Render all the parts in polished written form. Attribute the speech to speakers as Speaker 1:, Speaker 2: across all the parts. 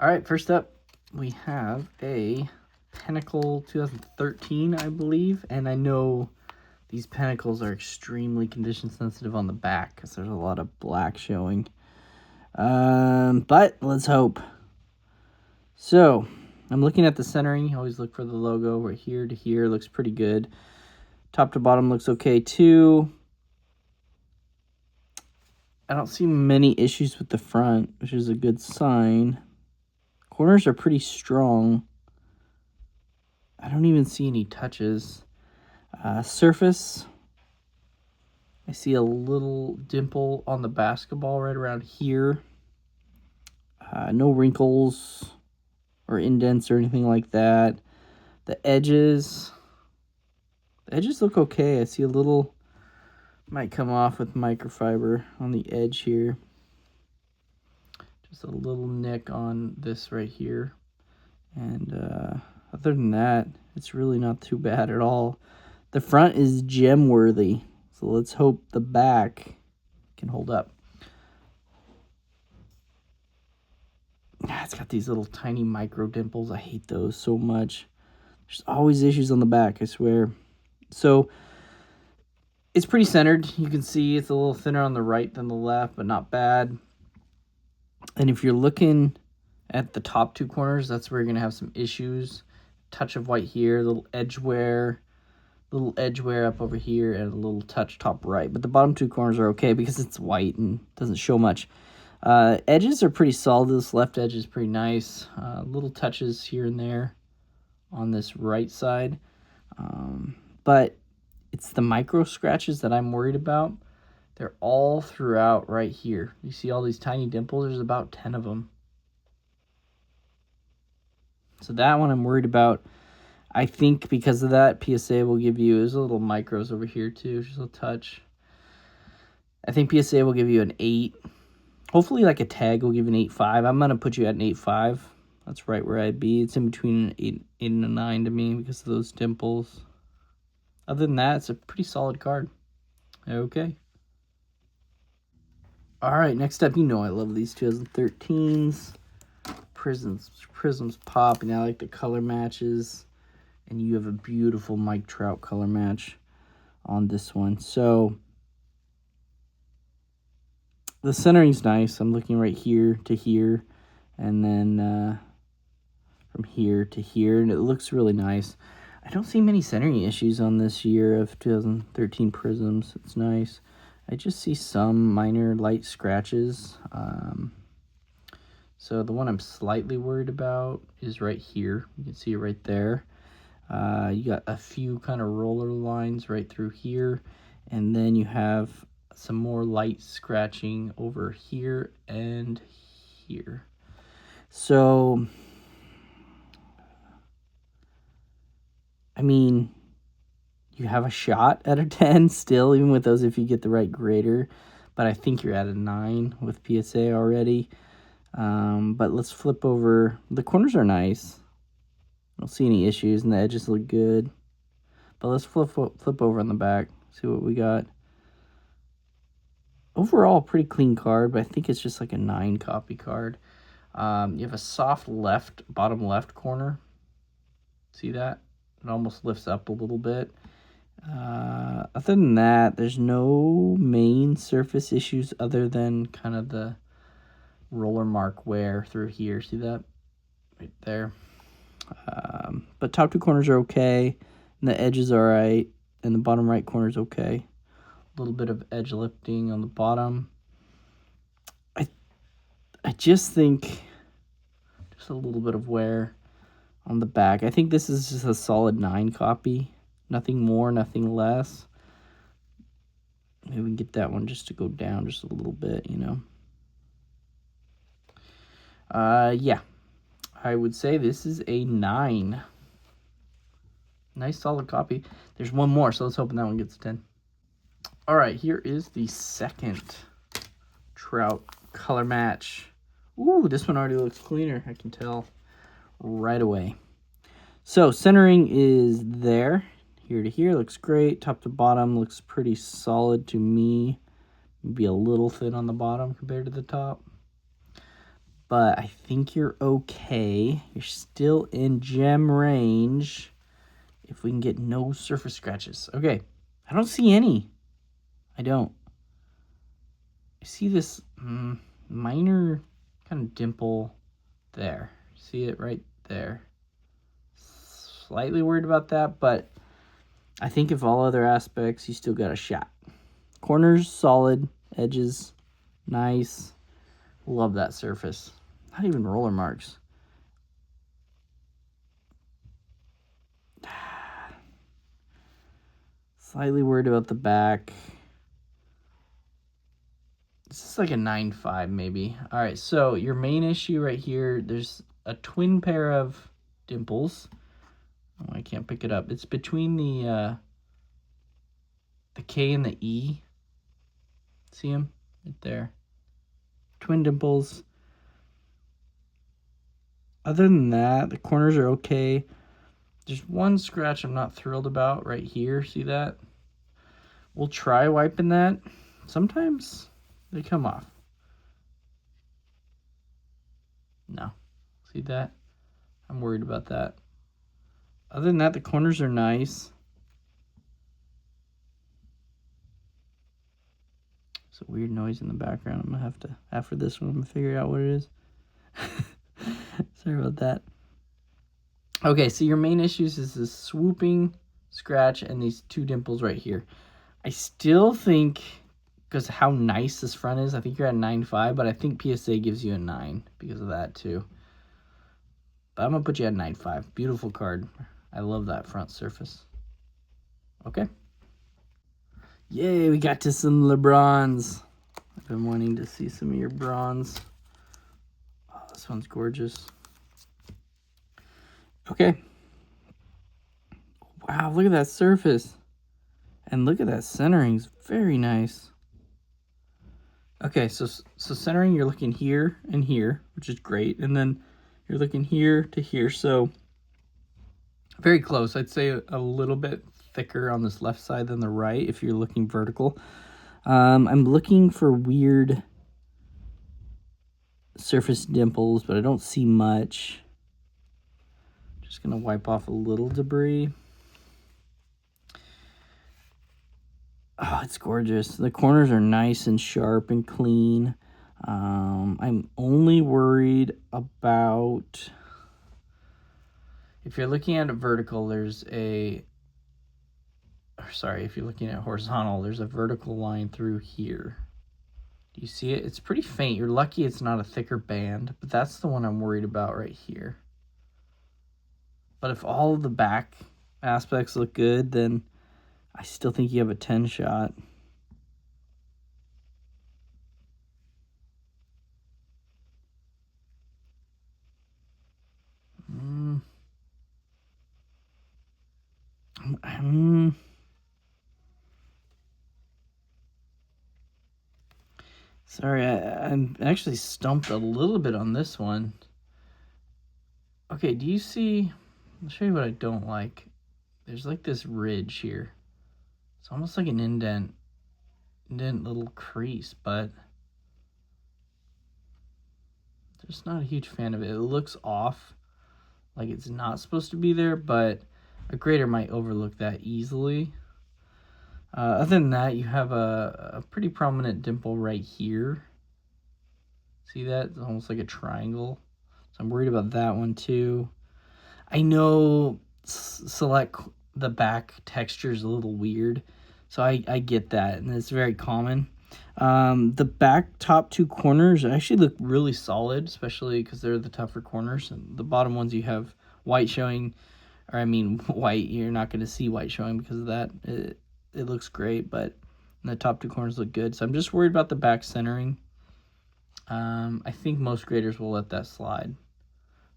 Speaker 1: All right, first up, we have a Pinnacle 2013, I believe. And I know these Pinnacles are extremely condition sensitive on the back because there's a lot of black showing. But let's hope. So, I'm looking at the centering. You always look for the logo right here to here. Looks pretty good. Top to bottom looks okay too. I don't see many issues with the front, which is a good sign. Corners are pretty strong. I don't even see any touches. Surface, I see a little dimple on the basketball right around here. No wrinkles or indents or anything like that. The edges look okay. I see a little, might come off with microfiber on the edge here. Just a little nick on this right here. And other than that, it's really not too bad at all. The front is gem worthy, so let's hope the back can hold up. It's got these little tiny micro dimples. I hate those so much. There's always issues on the back, I swear. So it's pretty centered. You can see it's a little thinner on the right than the left, but not bad. And if you're looking at the top two corners, that's where you're going to have some issues. Touch of white here, little edge wear up over here, and a little touch top right. But the bottom two corners are okay because it's white and doesn't show much. Edges are pretty solid. This left edge is pretty nice. Little touches here and there on this right side. But it's the micro scratches that I'm worried about. They're all throughout right here. You see all these tiny dimples? There's about 10 of them. So that one I'm worried about. I think because of that, PSA will give you, there's a little micros over here too, just a touch. I think PSA will give you an 8. Hopefully like a tag will give you an 8.5. I'm going to put you at an 8.5. That's right where I'd be. It's in between an 8 and a 9 to me because of those dimples. Other than that, it's a pretty solid card. Okay. All right, next up, you know I love these 2013s. Prisms pop, and I like the color matches. And you have a beautiful Mike Trout color match on this one. So the centering's nice. I'm looking right here to here, and then from here to here, and it looks really nice. I don't see many centering issues on this year of 2013 Prisms. It's nice. I just see some minor light scratches. So the one I'm slightly worried about is right here. You can see it right there. You got a few kind of roller lines right through here, and then you have some more light scratching over here and here. So, I mean, you have a shot at a 10 still, even with those if you get the right grader, but I think you're at a 9 with PSA already. But let's flip over. The corners are nice. I don't see any issues, and the edges look good. But let's flip over on the back, see what we got. Overall, pretty clean card, but I think it's just like a 9 copy card. You have a soft bottom left corner. See that? It almost lifts up a little bit. Other than that, there's no main surface issues other than kind of the roller mark wear through here. See that? Right there. But top two corners are okay, and the edge is all right, and the bottom right corner is okay. A little bit of edge lifting on the bottom. I just think just a little bit of wear on the back. I think this is just a solid 9 copy. Nothing more, nothing less. Maybe we can get that one just to go down just a little bit, you know. Yeah. I would say this is a 9. Nice solid copy. There's one more, so let's hope that one gets a 10. All right, here is the second Trout color match. Ooh, this one already looks cleaner. I can tell right away. So centering is there. Here to here looks great. Top to bottom looks pretty solid to me. Maybe a little thin on the bottom compared to the top. but I think you're okay. You're still in gem range if we can get no surface scratches. Okay, I don't see any. I don't. I see this minor kind of dimple there. See it right there. Slightly worried about that, but I think if all other aspects, you still got a shot. Corners, solid. Edges, nice. Love that surface. Not even roller marks. Slightly worried about the back. This is like a 9.5 maybe. All right, so your main issue right here, there's a twin pair of dimples. Oh, I can't pick it up. It's between the K and the E. See them? Right there. Twin dimples. Other than that, the corners are okay. There's one scratch I'm not thrilled about right here. See that? We'll try wiping that. Sometimes they come off. No. See that? I'm worried about that. Other than that, the corners are nice. It's a weird noise in the background. I'm going to have to, after this one, I'm going to figure out what it is. Sorry about that. Okay, so your main issues is this swooping scratch and these two dimples right here. I still think, because how nice this front is, I think you're at 9.5, but I think PSA gives you a 9 because of that too. But I'm going to put you at 9.5. Beautiful card. I love that front surface. Okay. Yay, we got to some LeBrons. I've been wanting to see some of your bronze. Oh, this one's gorgeous. Okay. Wow, look at that surface. And look at that centering. It's very nice. Okay, so centering, you're looking here and here, which is great. And then you're looking here to here. So very close. I'd say a little bit thicker on this left side than the right if you're looking vertical. I'm looking for weird surface dimples, but I don't see much. Just going to wipe off a little debris. Oh, it's gorgeous. The corners are nice and sharp and clean. I'm only worried about, if you're looking at a vertical, there's a, sorry, if you're looking at horizontal, there's a vertical line through here. Do you see it? It's pretty faint. You're lucky it's not a thicker band, but that's the one I'm worried about right here. But if all of the back aspects look good, then I still think you have a 10 shot. Sorry, I'm actually stumped a little bit on this one. Okay, do you see? I'll show you what I don't like. There's like this ridge here. It's almost like an indent little crease, but just not a huge fan of it. It looks off, like it's not supposed to be there, but a grader might overlook that easily. Other than that, you have a pretty prominent dimple right here. See that? It's almost like a triangle. So I'm worried about that one too. I know select the back texture is a little weird, so I get that, and it's very common. The back top two corners actually look really solid, especially because they're the tougher corners. And the bottom ones you have white showing, or I mean white, you're not going to see white showing because of that. It looks great, but the top two corners look good. So I'm just worried about the back centering. I think most graders will let that slide.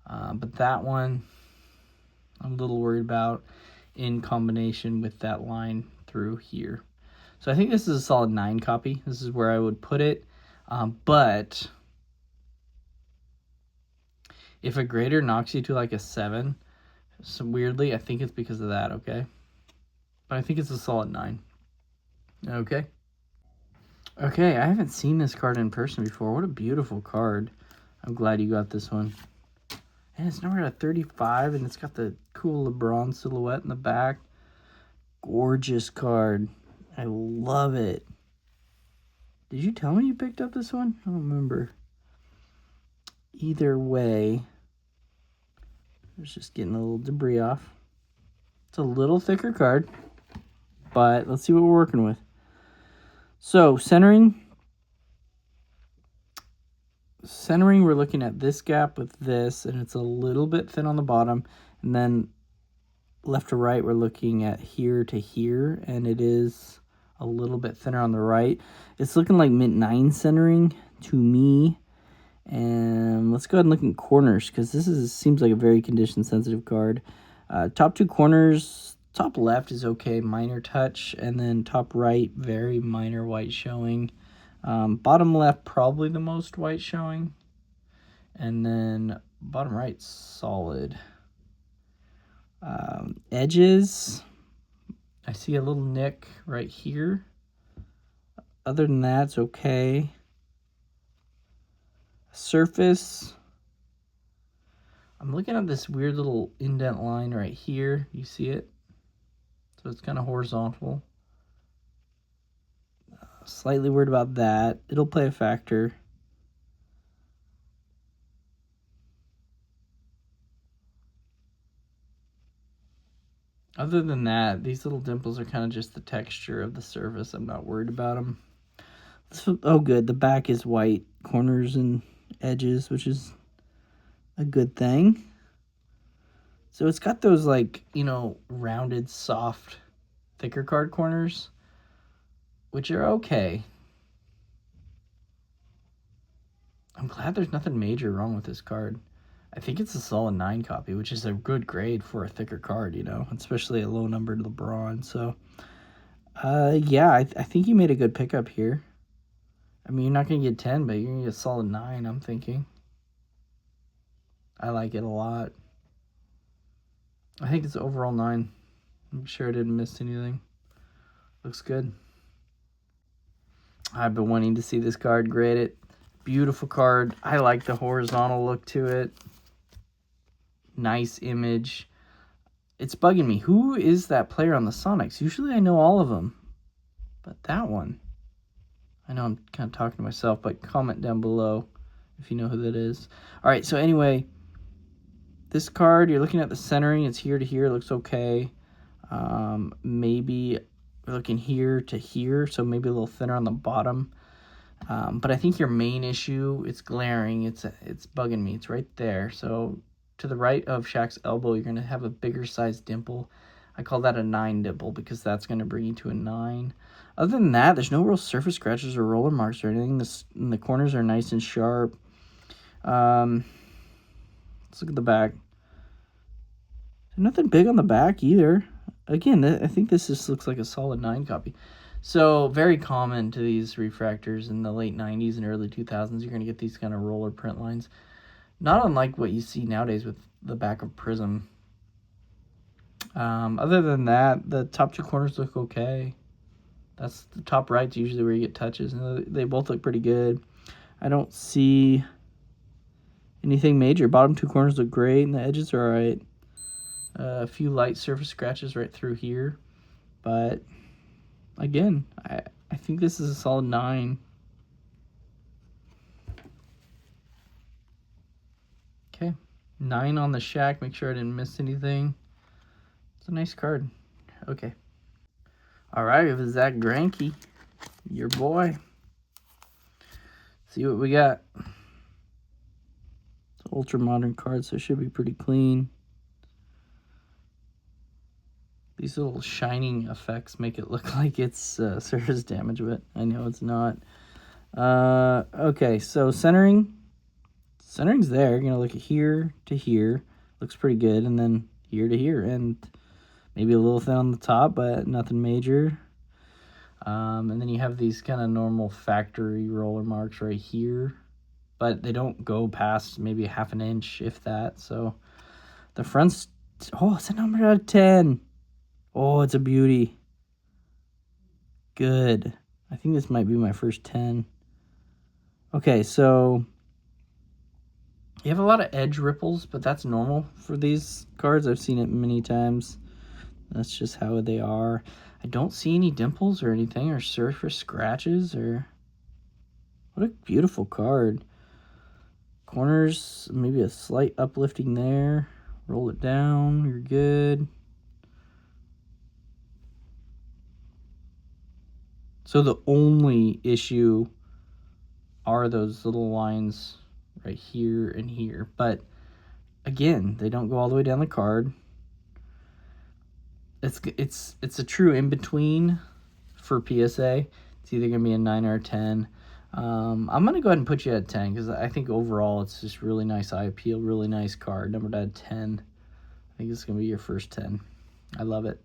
Speaker 1: But that one, I'm a little worried about in combination with that line through here. So I think this is a solid 9 copy. This is where I would put it. But if a grader knocks you to like a 7, so weirdly, I think it's because of that, okay? But I think it's a solid 9. Okay. Okay, I haven't seen this card in person before. What a beautiful card. I'm glad you got this one. And it's numbered at 35, and it's got the cool LeBron silhouette in the back. Gorgeous card. I love it. Did you tell me you picked up this one? I don't remember. Either way, it's just getting a little debris off. It's a little thicker card, but let's see what we're working with. So, centering, we're looking at this gap with this, and it's a little bit thin on the bottom. And then left to right, we're looking at here to here, and it is a little bit thinner on the right. It's looking like mint 9 centering to me. And let's go ahead and look at corners, because this seems like a very condition sensitive card. Top 2 corners, top left is okay, minor touch, and then top right, very minor white showing. Bottom left, probably the most white showing, and then bottom right, solid. Edges, I see a little nick right here. Other than that, it's okay. Surface, I'm looking at this weird little indent line right here. You see it? So it's kind of horizontal. Slightly worried about that. It'll play a factor. Other than that, these little dimples are kind of just the texture of the surface. I'm not worried about them. Oh, good. The back is white, corners and edges, which is a good thing. So it's got those, like, you know, rounded, soft, thicker card corners, which are okay. I'm glad there's nothing major wrong with this card. I think it's a solid 9 copy, which is a good grade for a thicker card, you know, especially a low-numbered LeBron. So, yeah, I think you made a good pickup here. I mean, you're not going to get 10, but you're going to get a solid 9, I'm thinking. I like it a lot. I think it's overall 9. I'm sure I didn't miss anything. Looks good. I've been wanting to see this card graded. Beautiful card. I like the horizontal look to it. Nice image. It's bugging me. Who is that player on the Sonics? Usually I know all of them, but that one, I know I'm kind of talking to myself, but comment down below if you know who that is. All right, so anyway, this card, you're looking at the centering. It's here to here. It looks okay. Maybe we're looking here to here, so maybe a little thinner on the bottom. But I think your main issue, it's glaring. It's bugging me. It's right there. So to the right of Shaq's elbow, you're going to have a bigger size dimple. I call that a 9 dimple because that's going to bring you to a 9. Other than that, there's no real surface scratches or roller marks or anything. The corners are nice and sharp. Let's look at the back. Nothing big on the back either. Again, I think this just looks like a solid 9 copy. So very common to these refractors in the late 90s and early 2000s. You're going to get these kind of roller print lines. Not unlike what you see nowadays with the back of Prism. Other than that, the top 2 corners look okay. That's the top right's usually where you get touches, and they both look pretty good. I don't see anything major. Bottom 2 corners look great, and the edges are all right. A few light surface scratches right through here, but again, I think this is a solid 9. Okay, 9 on the Shaq. Make sure I didn't miss anything. It's a nice card. Okay. All right, it was Zach Greinke, your boy. See what we got. It's an ultra modern card, so it should be pretty clean. These little shining effects make it look like it's surface damage, but I know it's not. Okay, so centering. Centering's there. You're going to look at here to here. Looks pretty good. And then here to here. And maybe a little thin on the top, but nothing major. And then you have these kind of normal factory roller marks right here. But they don't go past maybe ½ an inch, if that. So the front's... Oh, it's a number out of 10. Oh, it's a beauty. Good. I think this might be my first 10. Okay, so You have a lot of edge ripples, but that's normal for these cards. I've seen it many times. That's just how they are. I don't see any dimples or anything, or surface scratches, or... What a beautiful card. Corners, maybe a slight uplifting there. Roll it down, you're good. So the only issue are those little lines right here and here. But again, they don't go all the way down the card. It's a true in-between for PSA. It's either going to be a 9 or a 10. I'm going to go ahead and put you at 10 because I think overall it's just really nice eye appeal, really nice card. Numbered at 10. I think it's going to be your first 10. I love it.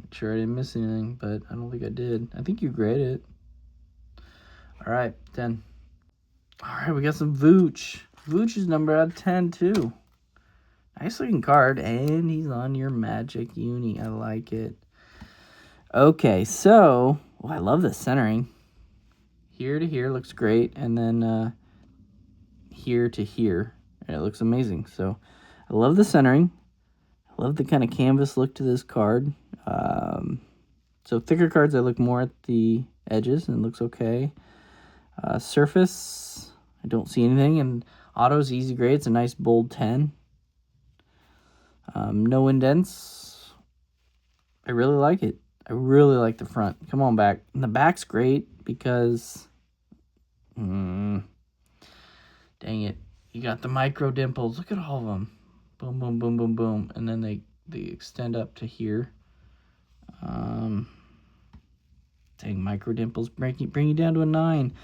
Speaker 1: Not sure I didn't miss anything, but I don't think I did. I think you graded it. All right, 10. All right, we got some Vooch. Vooch is numbered out of 10 too. Nice looking card, and he's on your Magic Uni. I like it. Okay, so I love the centering. Here to here looks great, and then here to here, and it looks amazing. So I love the centering. I love the kind of canvas look to this card. So thicker cards, I look more at the edges, and it looks okay. Surface, I don't see anything, and auto's easy grade. It's a nice bold 10. No indents. I really like it. I really like the front. Come on back. And the back's great because... dang it. You got the micro dimples. Look at all of them. Boom, boom, boom, boom, boom. And then they extend up to here. Dang, micro dimples bring you down to a 9.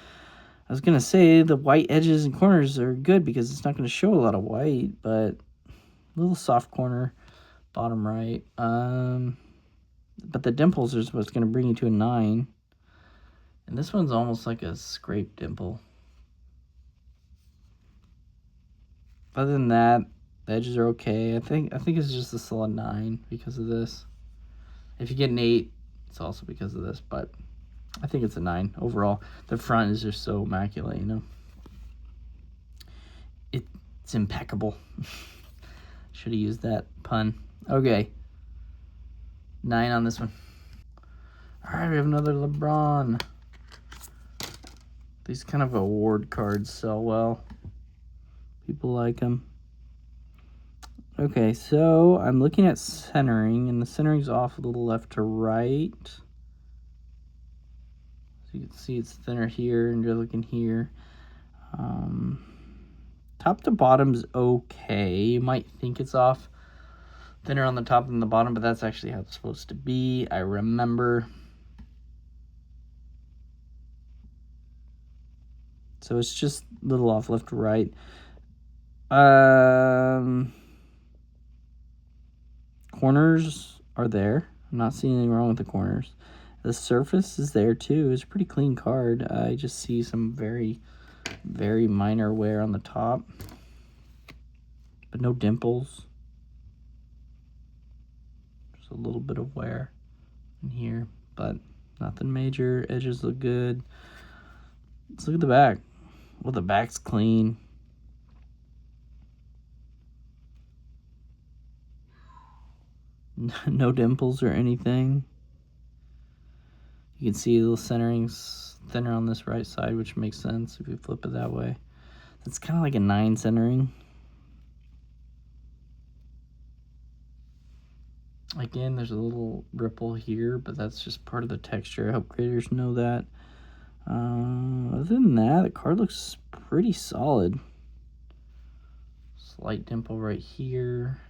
Speaker 1: I was going to say the white edges and corners are good because it's not going to show a lot of white, but a little soft corner, bottom right. But the dimples is what's going to bring you to a 9. And this one's almost like a scrape dimple. Other than that, the edges are okay. I think it's just a solid 9 because of this. If you get an 8, it's also because of this, but I think it's a 9 overall. The front is just so immaculate, you know. It's impeccable. Should have used that pun. Okay. 9 on this one. All right, we have another LeBron. These kind of award cards sell well. People like them. Okay, so I'm looking at centering, and the centering's off a little left to right. So you can see it's thinner here, and you're looking here. Top to bottom's okay. You might think it's off thinner on the top than the bottom, but that's actually how it's supposed to be. I remember. So it's just a little off left to right. Corners are there. I'm not seeing anything wrong with the corners. The surface is there too. It's a pretty clean card. I just see some very, very minor wear on the top, but no dimples. Just a little bit of wear in here, but nothing major. Edges look good. Let's look at the back. Well, the back's clean. No dimples or anything. You can see the centering's thinner on this right side, which makes sense if you flip it that way. It's kind of like a 9 centering. Again, there's a little ripple here, but that's just part of the texture. I hope graders know that. Other than that, the card looks pretty solid. Slight dimple right here.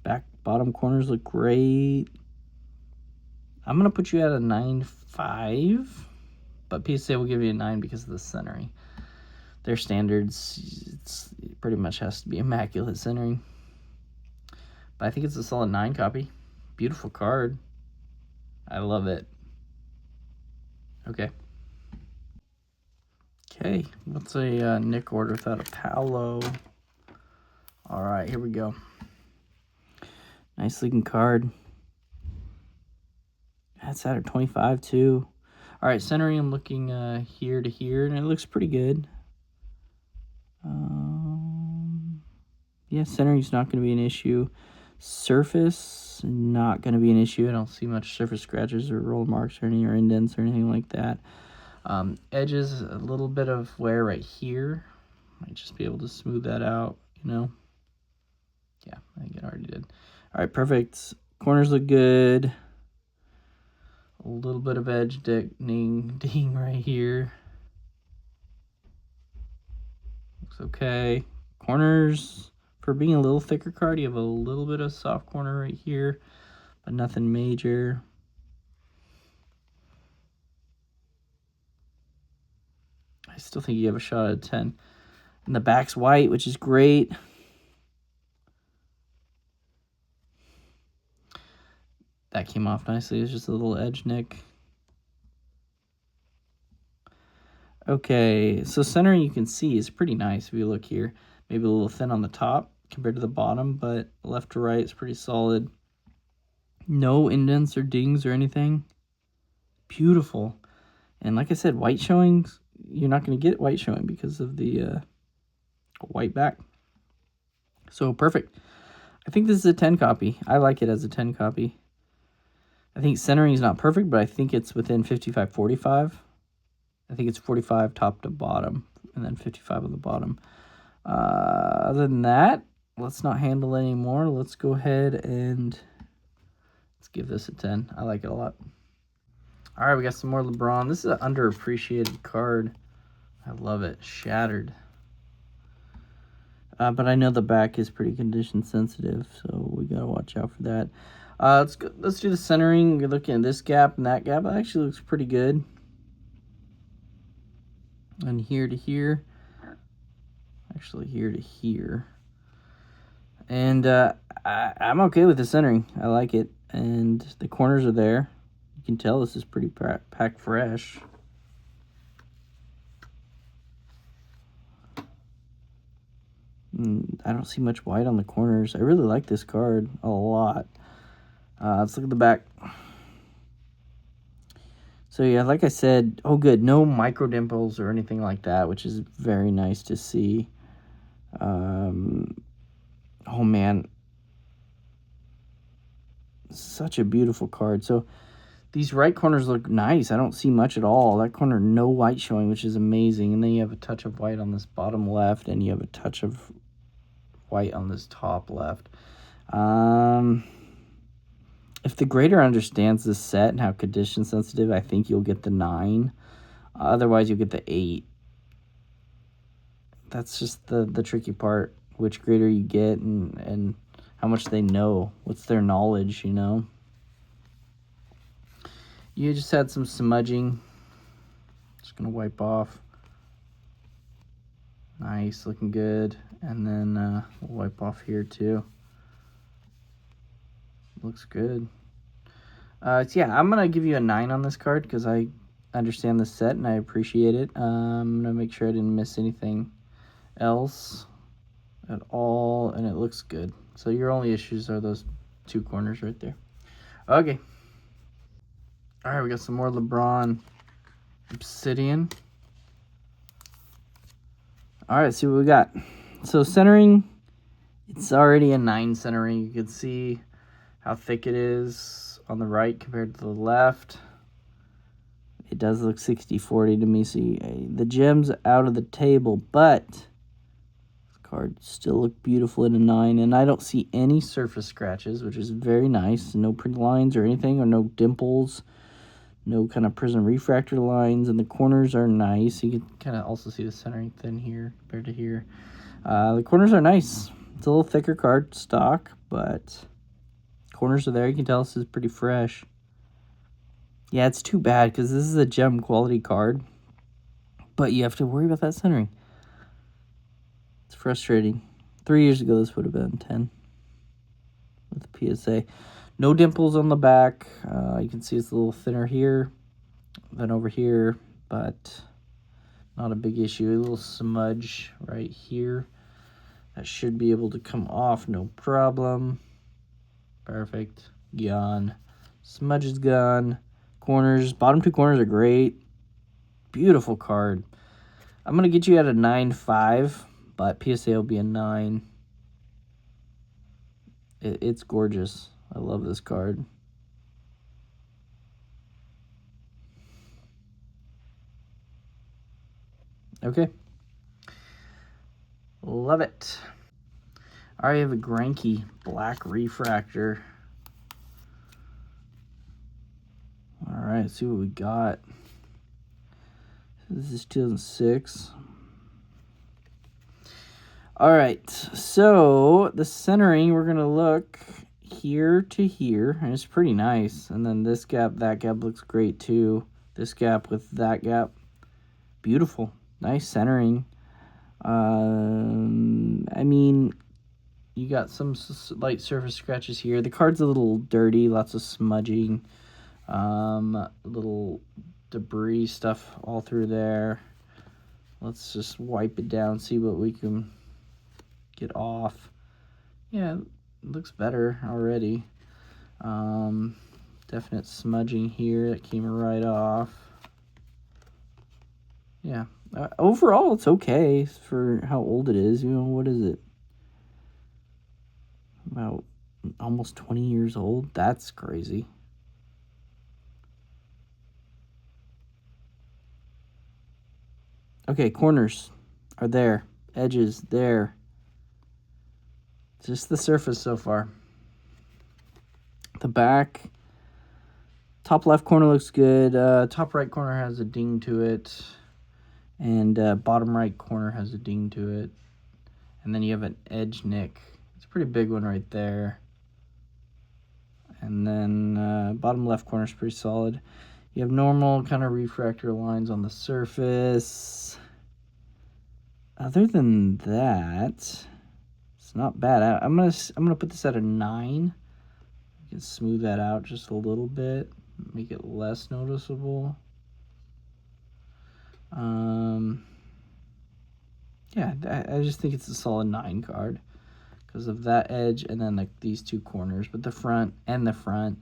Speaker 1: Back bottom corners look great. I'm going to put you at a 9.5, but PSA will give you a 9 because of the centering. Their standards, it pretty much has to be immaculate centering. But I think it's a solid 9 copy. Beautiful card. I love it. Okay. Okay, what's a Nick order without a Paolo? All right, here we go. Nice looking card. That's out of 25 too. All right, centering, I'm looking here to here, and it looks pretty good. Yeah, centering's not going to be an issue. Surface, not going to be an issue. I don't see much surface scratches or roll marks or any or indents or anything like that. Edges, a little bit of wear right here. Might just be able to smooth that out, you know. Yeah, I think it already did. All right, perfect. Corners look good. A little bit of edge ding right here. Looks okay. Corners, for being a little thicker card, you have a little bit of soft corner right here, but nothing major. I still think you have a shot at 10. And the back's white, which is great. That came off nicely. It's just a little edge nick. Okay, so centering you can see is pretty nice if you look here. Maybe a little thin on the top compared to the bottom, but left to right is pretty solid. No indents or dings or anything. Beautiful. And like I said, white showings, you're not going to get white showing because of the white back. So perfect. I think this is a 10 copy. I like it as a 10 copy. I think centering is not perfect, but I think it's within 55-45. I think it's 45 top to bottom and then 55 on the bottom. Other than that, let's not handle any more. Let's go ahead and let's give this a 10. I like it a lot. All right, we got some more LeBron. This is an underappreciated card. I love it. Shattered. But I know the back is pretty condition sensitive, so we got to watch out for that. Let's do the centering. You're looking at this gap and that gap. It actually looks pretty good. And here to here. Actually, here to here. And I'm okay with the centering. I like it. And the corners are there. You can tell this is pretty packed fresh. I don't see much white on the corners. I really like this card a lot. Let's look at the back. So yeah, like I said, oh good, no micro dimples or anything like that, which is very nice to see. Oh man, such a beautiful card. So these right corners look nice. I don't see much at all. That corner, no white showing, which is amazing. And then you have a touch of white on this bottom left, and you have a touch of white on this top left. If the grader understands this set and how condition sensitive, I think you'll get the 9. Otherwise, you'll get the 8. That's just the tricky part, which grader you get and how much they know. What's their knowledge, you know? You just had some smudging. Just going to wipe off. Nice, looking good. And then we'll wipe off here too. Looks good. So yeah, I'm going to give you a 9 on this card because I understand the set and I appreciate it. I'm going to make sure I didn't miss anything else at all, and it looks good. So your only issues are those 2 corners right there. Okay. All right, we got some more LeBron Obsidian. All right, see what we got. So centering, it's already a 9 centering. You can see how thick it is on the right compared to the left. It does look 60-40 to me. See, the gem's out of the table, but this card still look beautiful in a 9, and I don't see any surface scratches, which is very nice. No print lines or anything, or no dimples. No kind of prism refractor lines, and the corners are nice. You can kind of also see the centering thin here compared to here. The corners are nice. It's a little thicker card stock, but corners are there. You can tell this is pretty fresh. Yeah, it's too bad because this is a gem quality card, but you have to worry about that centering. It's frustrating. 3 years ago, this would have been 10 with the PSA. No dimples on the back. You can see it's a little thinner here than over here, but not a big issue. A little smudge right here. That should be able to come off, no problem. Perfect. Gone. Smudge is gone. Corners, bottom 2 corners are great. Beautiful card. I'm going to get you at a 9.5, but PSA will be a 9. It's gorgeous. I love this card. Okay. Love it. All right, I have a Granky Black Refractor. All right, let's see what we got. This is 2006. All right, so the centering, we're going to look here to here, and it's pretty nice. And then this gap, that gap looks great too. This gap with that gap, beautiful. Nice centering. I mean, you got some light surface scratches here. The card's a little dirty, lots of smudging, little debris stuff all through there. Let's just wipe it down, see what we can get off. Yeah, it looks better already. Definite smudging here that came right off. Yeah, overall it's okay for how old it is. You know, what is it? About almost 20 years old. That's crazy. Okay, corners are there. Edges there. Just the surface so far. The back, top left corner looks good. Top right corner has a ding to it. And bottom right corner has a ding to it. And then you have an edge nick. It's a pretty big one right there. And then bottom left corner is pretty solid. You have normal kind of refractor lines on the surface. Other than that, it's not bad. I'm gonna put this at a 9. You can smooth that out just a little bit, make it less noticeable. Yeah, I just think it's a solid 9 card because of that edge and then like these two corners, but the front and the front.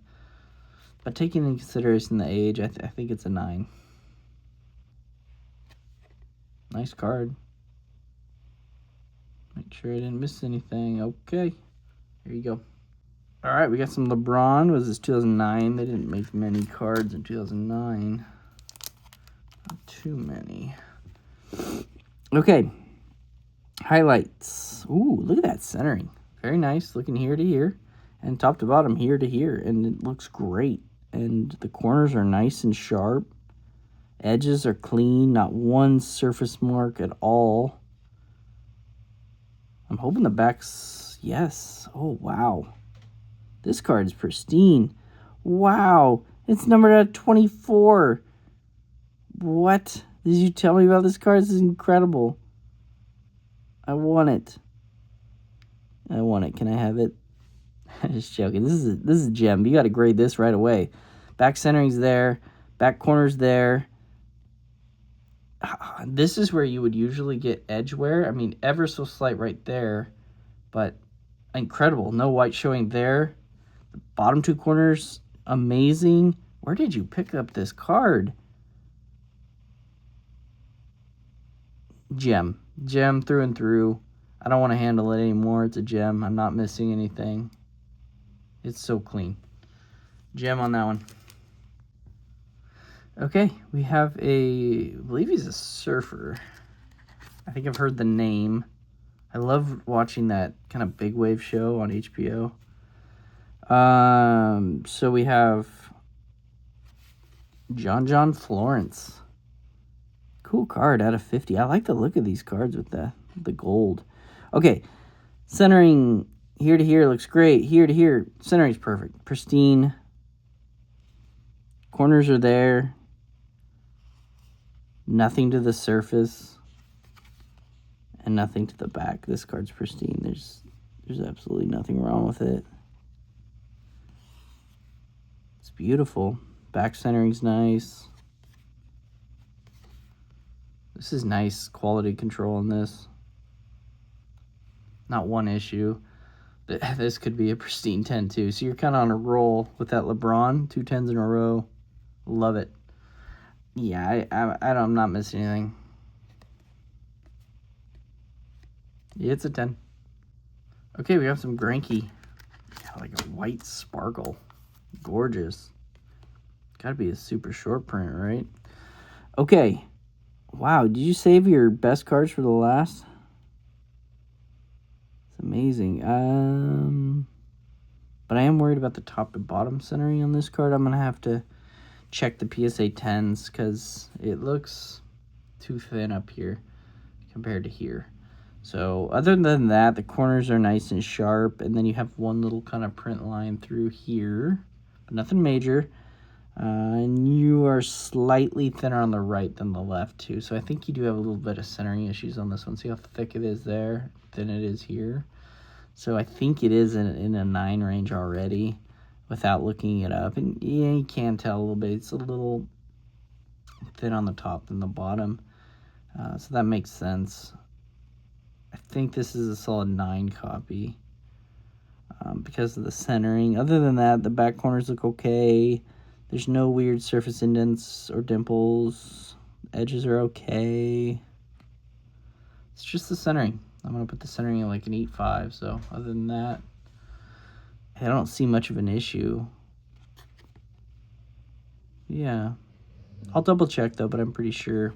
Speaker 1: But taking into consideration the age, I think it's a 9. Nice card. Make sure I didn't miss anything. Okay, here you go. All right, we got some LeBron. Was this 2009? They didn't make many cards in 2009. Not too many. Okay, highlights. Ooh, look at that centering. Very nice, looking here to here, and top to bottom, here to here, and it looks great. And the corners are nice and sharp. Edges are clean, not one surface mark at all. I'm hoping the back's, yes. Oh, wow. This card is pristine. Wow. It's numbered at 24. What? Did you tell me about this card? This is incredible. I want it. I want it. Can I have it? Just joking. This is a gem. You got to grade this right away. Back centering's there. Back corner's there. This is where you would usually get edge wear. I mean, ever so slight right there, but incredible. No white showing there. The bottom two corners, amazing. Where did you pick up this card? Gem. Gem through and through. I don't want to handle it anymore. It's a gem. I'm not missing anything. It's so clean. Gem on that one. Okay, we have I believe he's a surfer. I think I've heard the name. I love watching that kind of big wave show on HBO. So we have John Florence. Cool card out of 50. I like the look of these cards with the gold. Okay, centering here to here looks great. Here to here, centering's perfect. Pristine. Corners are there. Nothing to the surface. And nothing to the back. This card's pristine. There's absolutely nothing wrong with it. It's beautiful. Back centering's nice. This is nice quality control on this. Not one issue. This could be a pristine 10 too. So you're kind of on a roll with that LeBron. 2 10s in a row. Love it. Yeah, I'm not missing anything. Yeah, it's a 10. Okay, we have some Granky Got like a white sparkle. Gorgeous. Gotta be a super short print, right? Okay. Wow, did you save your best cards for the last? It's amazing. But I am worried about the top to bottom centering on this card. I'm going to have to check the PSA 10s because it looks too thin up here compared to here. So other than that, the corners are nice and sharp, and then you have one little kind of print line through here, but nothing major. And you are slightly thinner on the right than the left too. So I think you do have a little bit of centering issues on this one. See how thick it is there, thin it is here. So I think it is in a 9 range already without looking it up. And yeah, you can tell a little bit. It's a little thin on the top than the bottom. So that makes sense. I think this is a solid 9 copy because of the centering. Other than that, the back corners look okay. There's no weird surface indents or dimples. Edges are okay. It's just the centering. I'm going to put the centering in like an 8.5. So other than that, I don't see much of an issue. Yeah. I'll double check though, but I'm pretty sure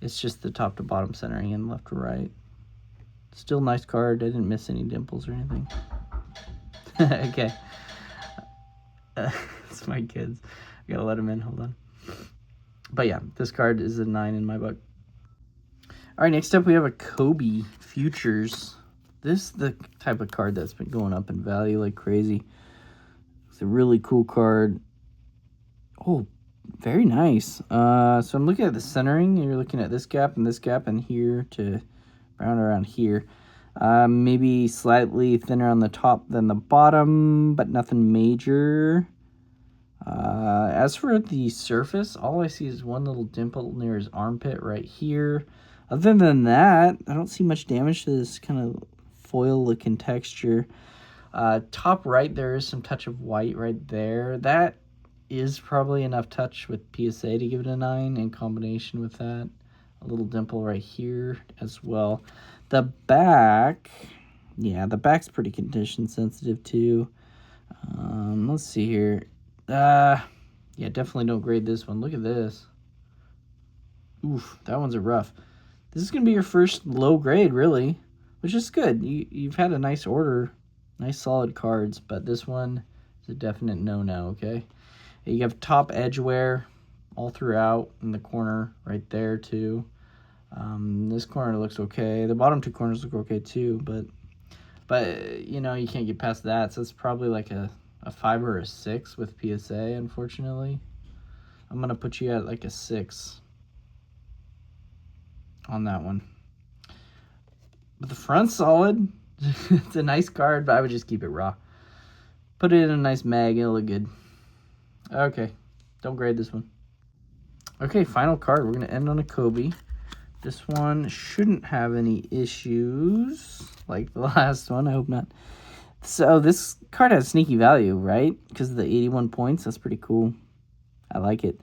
Speaker 1: it's just the top to bottom centering and left to right. Still nice card. I didn't miss any dimples or anything. Okay. It's my kids. I gotta let them in. Hold on. But yeah, this card is a 9 in my book. All right, next up we have a Kobe Futures. This is the type of card that's been going up in value like crazy. It's a really cool card. Oh, very nice. So I'm looking at the centering. You're looking at this gap and here to around here. Maybe slightly thinner on the top than the bottom, but nothing major. As for the surface, all I see is one little dimple near his armpit right here. Other than that, I don't see much damage to this kind of foil-looking texture. Top right, there is some touch of white right there. That is probably enough touch with PSA to give it a 9 in combination with that. A little dimple right here as well. The back, yeah, the back's pretty condition sensitive too. Let's see here. Yeah, definitely don't grade this one. Look at this. Oof, that one's a rough. This is going to be your first low grade, really, which is good. You've had a nice order, nice solid cards, but this one is a definite no-no, okay? You have top edge wear all throughout in the corner right there, too. This corner looks okay. The bottom 2 corners look okay, too, but you know, you can't get past that, so it's probably like a 5 or a 6 with PSA, unfortunately. I'm going to put you at like a 6 on that one. But the front's solid. It's a nice card, but I would just keep it raw. Put it in a nice mag, it'll look good. Okay, don't grade this one. Okay, final card. We're going to end on a Kobe. This one shouldn't have any issues like the last one. I hope not. So this card has sneaky value, right? Because of the 81 points. That's pretty cool. I like it.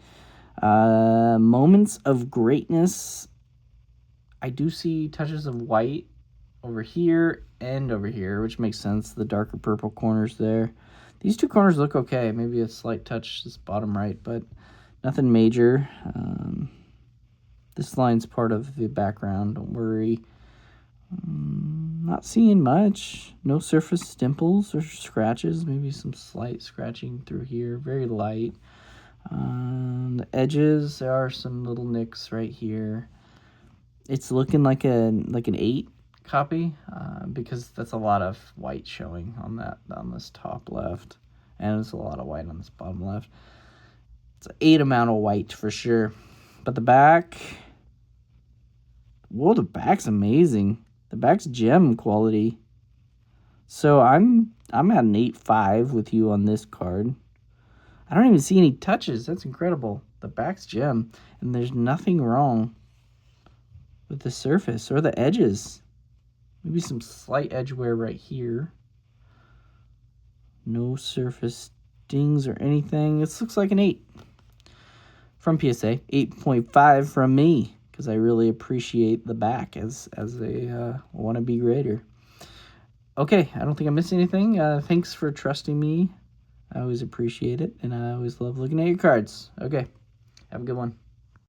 Speaker 1: Moments of Greatness. I do see touches of white over here and over here, which makes sense. The darker purple corners there. These 2 corners look okay. Maybe a slight touch this bottom right, but nothing major. This line's part of the background. Don't worry. Not seeing much. No surface dimples or scratches. Maybe some slight scratching through here. Very light. The edges, there are some little nicks right here. It's looking like an 8 copy because that's a lot of white showing on this top left, and there's a lot of white on this bottom left. It's an 8 amount of white for sure. But the back, whoa, the back's amazing. The back's gem quality. So I'm at an 8.5 with you on this card. I don't even see any touches. That's incredible. The back's gem, and there's nothing wrong with the surface or the edges. Maybe some slight edge wear right here. No surface dings or anything. This looks like an 8 from PSA. 8.5 from me, because I really appreciate the back as a wannabe grader. Okay, I don't think I missed anything. Thanks for trusting me. I always appreciate it, and I always love looking at your cards. Okay, have a good one.